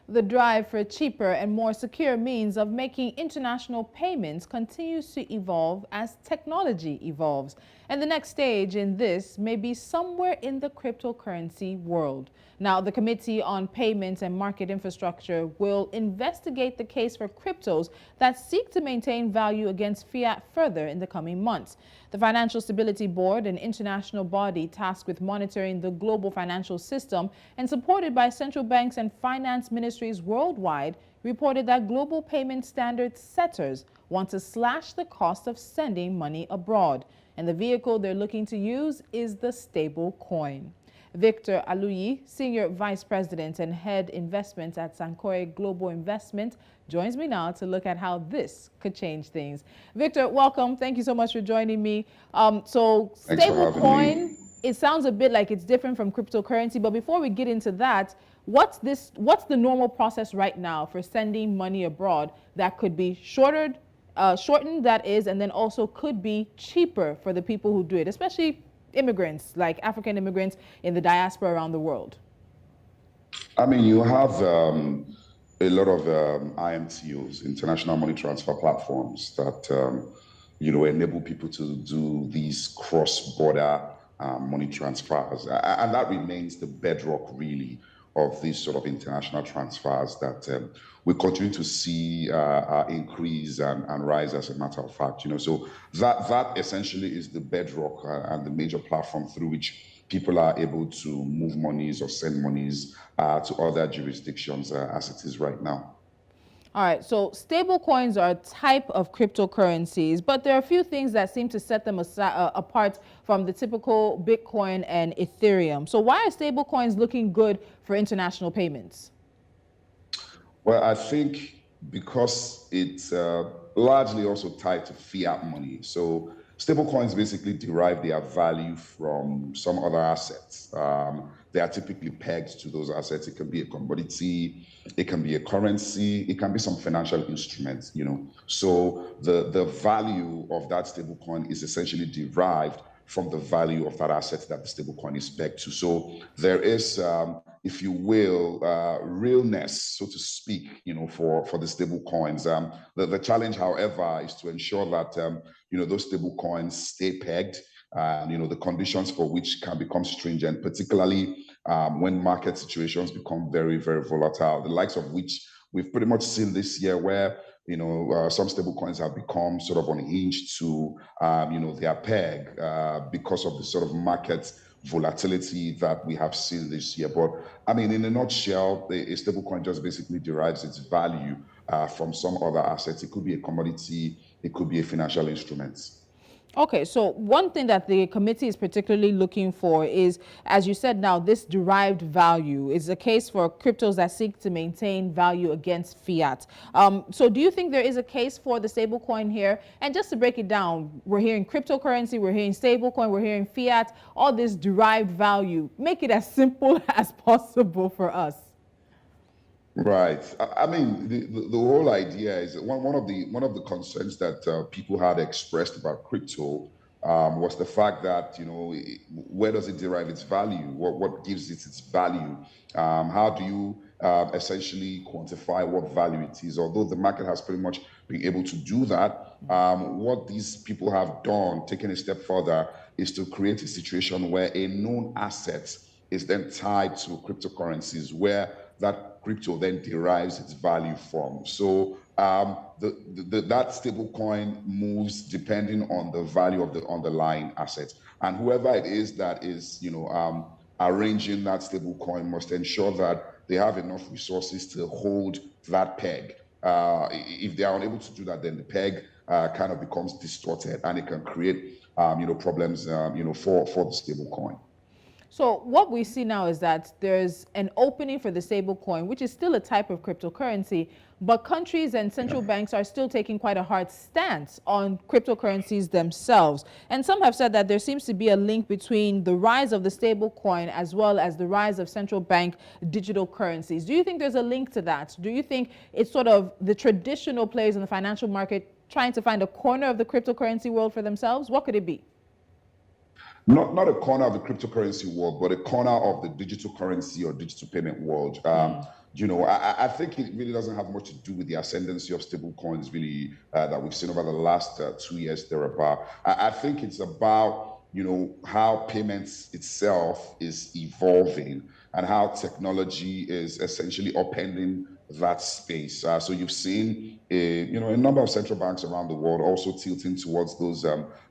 The drive for cheaper and more secure means of making international payments continues to evolve as technology evolves. And the next stage in this may be somewhere in the cryptocurrency world. Now, the Committee on Payments and Market Infrastructure will investigate the case for cryptos that seek to maintain value against fiat further in the coming months. The Financial Stability Board, an international body tasked with monitoring the global financial system and supported by central banks and finance ministries worldwide, reported that global payment standard setters want to slash the cost of sending money abroad. And the vehicle they're looking to use is the stable coin. Victor Aluyi, Senior Vice President and Head Investments at Sankore Global Investment, joins me now to look at how this could change things. Victor, welcome. Thank you so much for joining me. So stablecoin, it sounds a bit like it's different from cryptocurrency, but before we get into that, what's the normal process right now for sending money abroad that could be shortened, that is, and then also could be cheaper for the people who do it, especially immigrants, like African immigrants in the diaspora around the world? I mean, you have a lot of IMTOs, international money transfer platforms, that enable people to do these cross-border money transfers, and that remains the bedrock, really, of these sort of international transfers that we continue to see increase and rise, as a matter of fact. So that essentially is the bedrock and the major platform through which people are able to move monies or send monies to other jurisdictions as it is right now. All right, so stable coins are a type of cryptocurrencies, but there are a few things that seem to set them apart from the typical Bitcoin and Ethereum. So why are stable coins looking good for international payments? Well, I think because it's largely also tied to fiat money. So stablecoins basically derive their value from some other assets. They are typically pegged to those assets. It can be a commodity, it can be a currency, it can be some financial instruments, So the value of that stablecoin is essentially derived from the value of that asset that the stablecoin is pegged to. So there is, if you will, realness, so to speak, for the stable coins. The challenge, however, is to ensure that those stable coins stay pegged, and the conditions for which can become stringent, particularly when market situations become very, very volatile, the likes of which we've pretty much seen this year, where some stable coins have become sort of unhinged to their peg because of the sort of market volatility that we have seen this year. But I mean, in a nutshell, a stable coin just basically derives its value from some other assets. It could be a commodity, it could be a financial instrument. Okay, so one thing that the committee is particularly looking for is, as you said now, this derived value is a case for cryptos that seek to maintain value against fiat. So do you think there is a case for the stablecoin here? And just to break it down, we're hearing cryptocurrency, we're hearing stablecoin, we're hearing fiat, all this derived value. Make it as simple as possible for us. Right. I mean, the whole idea is that one of the concerns that people had expressed about crypto was the fact that where does it derive its value? What gives it its value? How do you essentially quantify what value it is? Although the market has pretty much been able to do that, what these people have done, taking a step further, is to create a situation where a known asset is then tied to cryptocurrencies, where that crypto then derives its value from. So that stable coin moves depending on the value of the underlying asset. And whoever it is that is, arranging that stable coin must ensure that they have enough resources to hold that peg. If they are unable to do that, then the peg kind of becomes distorted, and it can create, problems, for the stable coin. So what we see now is that there's an opening for the stable coin, which is still a type of cryptocurrency, but countries and central banks are still taking quite a hard stance on cryptocurrencies themselves. And some have said that there seems to be a link between the rise of the stable coin as well as the rise of central bank digital currencies. Do you think there's a link to that? Do you think it's sort of the traditional players in the financial market trying to find a corner of the cryptocurrency world for themselves? What could it be? Not a corner of the cryptocurrency world, but a corner of the digital currency or digital payment world. I think it really doesn't have much to do with the ascendancy of stable coins, really, that we've seen over the last 2 years thereabout. I think it's about, how payments itself is evolving and how technology is essentially upending that space. So you've seen a number of central banks around the world also tilting towards those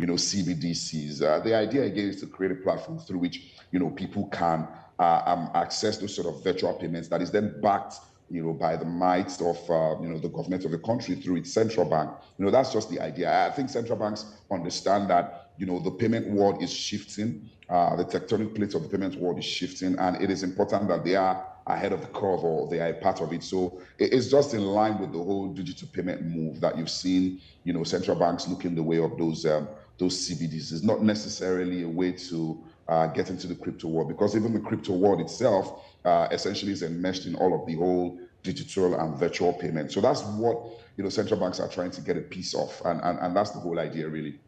CBDCs. The idea again is to create a platform through which people can access those sort of virtual payments that is then backed by the might of the government of the country through its central bank. That's just the idea. I think central banks understand that the payment world is shifting. The tectonic plates of the payment world is shifting, and it is important that they are ahead of the curve or they are a part of it. So it's just in line with the whole digital payment move that you've seen, central banks looking the way of those CBDs. It's not necessarily a way to get into the crypto world, because even the crypto world itself essentially is enmeshed in all of the whole digital and virtual payments. So that's what central banks are trying to get a piece of, and that's the whole idea, really.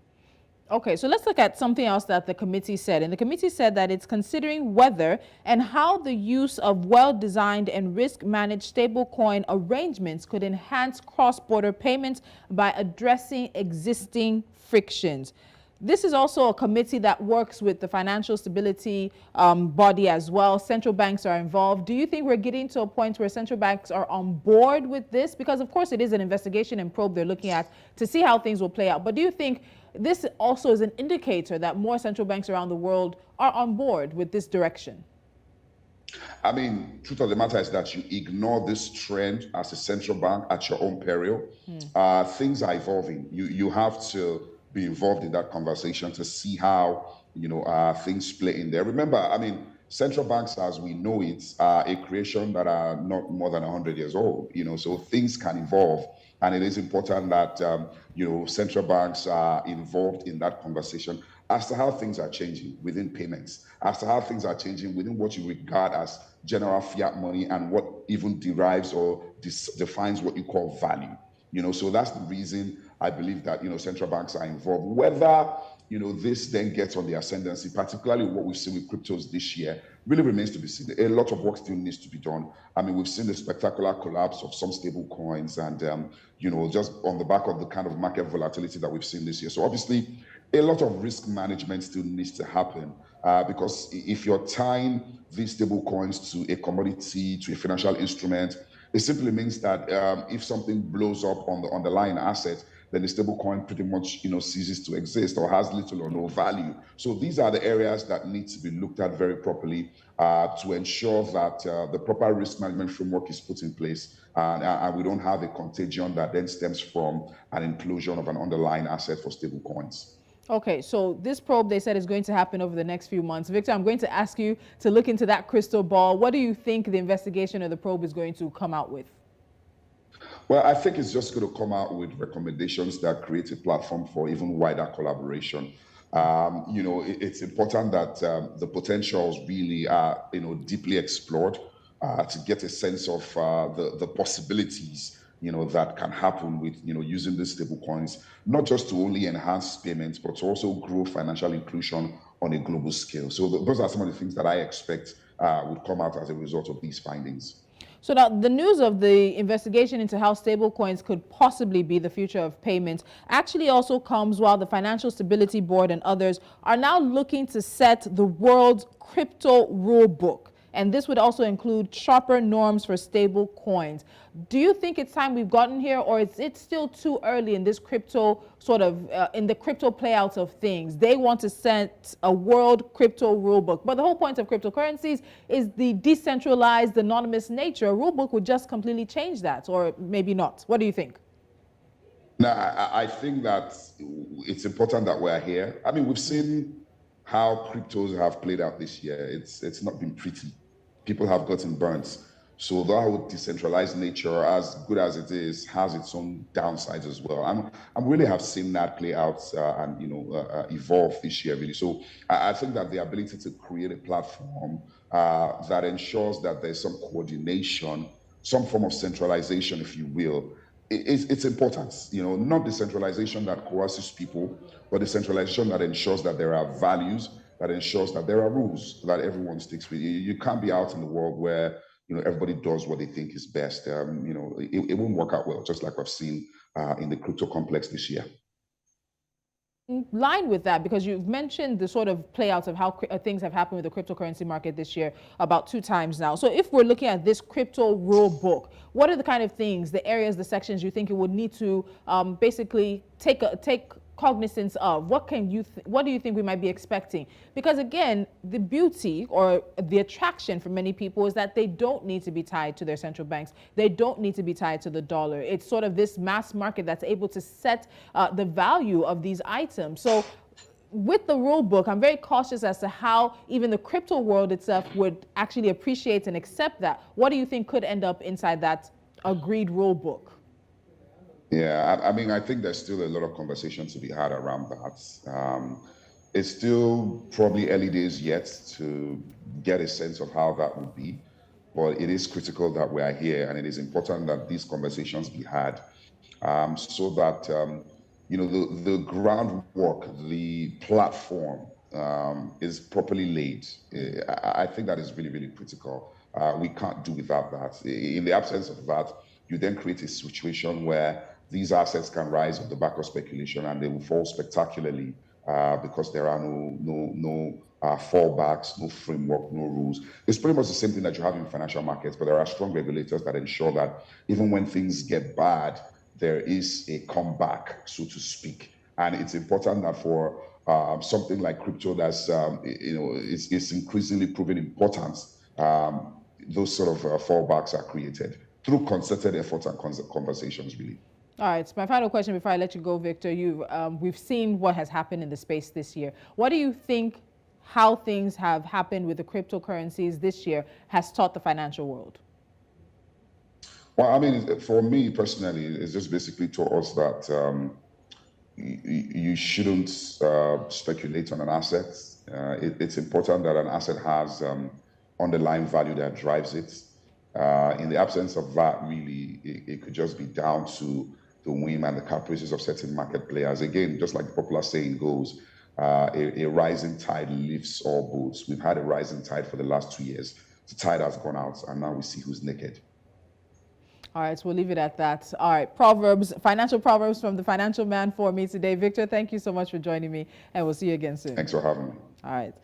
Okay, so let's look at something else that the committee said. And the committee said that it's considering whether and how the use of well-designed and risk-managed stablecoin arrangements could enhance cross-border payments by addressing existing frictions. This is also a committee that works with the financial stability body as well. Central banks are involved. Do you think we're getting to a point where central banks are on board with this? Because, of course, it is an investigation and probe they're looking at to see how things will play out. But do you think this also is an indicator that more central banks around the world are on board with this direction? I mean, truth of the matter is that you ignore this trend as a central bank at your own peril. Things are evolving. You have to be involved in that conversation to see how things play in there. Remember, I mean, central banks, as we know it, are a creation that are not more than 100 years old. So things can evolve, and it is important that central banks are involved in that conversation as to how things are changing within payments, as to how things are changing within what you regard as general fiat money and what even derives or defines what you call value. So that's the reason I believe that central banks are involved. Whether this then gets on the ascendancy, particularly what we've seen with cryptos this year, really remains to be seen. A lot of work still needs to be done. I mean, we've seen the spectacular collapse of some stable coins, and just on the back of the kind of market volatility that we've seen this year. So obviously, a lot of risk management still needs to happen, because if you're tying these stable coins to a commodity, to a financial instrument, it simply means that if something blows up on the underlying asset, then the stable coin pretty much ceases to exist or has little or no value. So these are the areas that need to be looked at very properly to ensure that the proper risk management framework is put in place, and we don't have a contagion that then stems from an implosion of an underlying asset for stable coins. Okay, so this probe, they said, is going to happen over the next few months. Victor, I'm going to ask you to look into that crystal ball. What do you think the investigation or the probe is going to come out with? Well, I think it's just going to come out with recommendations that create a platform for even wider collaboration. It's important that the potentials really are, deeply explored to get a sense of the possibilities, that can happen with, using these stable coins, not just to only enhance payments, but to also grow financial inclusion on a global scale. So those are some of the things that I expect would come out as a result of these findings. So now the news of the investigation into how stablecoins could possibly be the future of payments actually also comes while the Financial Stability Board and others are now looking to set the world's crypto rule book. And this would also include sharper norms for stable coins. Do you think it's time we've gotten here, or is it still too early in this crypto in the crypto playouts of things? They want to set a world crypto rulebook. But the whole point of cryptocurrencies is the decentralized, anonymous nature. A rulebook would just completely change that, or maybe not. What do you think? No, I think that it's important that we're here. I mean, we've seen how cryptos have played out this year. It's not been pretty. People have gotten burnt. So the whole decentralized nature, as good as it is, has its own downsides as well. I'm really have seen that play out and evolve this year, really. So I think that the ability to create a platform that ensures that there's some coordination, some form of centralization, if you will, it's important. Not the centralization that coerces people, but the centralization that ensures that there are values that ensures that there are rules that everyone sticks with. You can't be out in the world where everybody does what they think is best. It won't work out well, just like we've seen in the crypto complex this year. In line with that, because you've mentioned the sort of playouts of how things have happened with the cryptocurrency market this year about 2 times now. So if we're looking at this crypto rule book, what are the kind of things, the areas, the sections you think it would need to basically take cognizance of? What do you think we might be expecting? Because again, the beauty or the attraction for many people is that they don't need to be tied to their central banks. They don't need to be tied to the dollar. It's sort of this mass market that's able to set the value of these items. So with the rule book, I'm very cautious as to how even the crypto world itself would actually appreciate and accept that. What do you think could end up inside that agreed rule book? Yeah, I mean, I think there's still a lot of conversation to be had around that. It's still probably early days yet to get a sense of how that would be, but it is critical that we are here, and it is important that these conversations be had, so that the groundwork, the platform is properly laid. I think that is really, really critical. We can't do without that. In the absence of that, you then create a situation where these assets can rise on the back of speculation, and they will fall spectacularly because there are no fallbacks, no framework, no rules. It's pretty much the same thing that you have in financial markets, but there are strong regulators that ensure that even when things get bad, there is a comeback, so to speak. And it's important that for something like crypto that's it's increasingly proving important, those sort of fallbacks are created through concerted efforts and conversations, really. All right, so my final question before I let you go, Victor, we've seen what has happened in the space this year. What do you think how things have happened with the cryptocurrencies this year has taught the financial world? Well, I mean, for me personally, it's just basically taught us that you shouldn't speculate on an asset. It's important that an asset has underlying value that drives it. In the absence of that, really, it could just be down to the whim and the caprices of certain market players. Again, just like the popular saying goes, a rising tide lifts all boats. We've had a rising tide for the last 2 years. The tide has gone out, and now we see who's naked. All right, so we'll leave it at that. All right, financial proverbs from the financial man for me today. Victor, thank you so much for joining me, and we'll see you again soon. Thanks for having me. All right.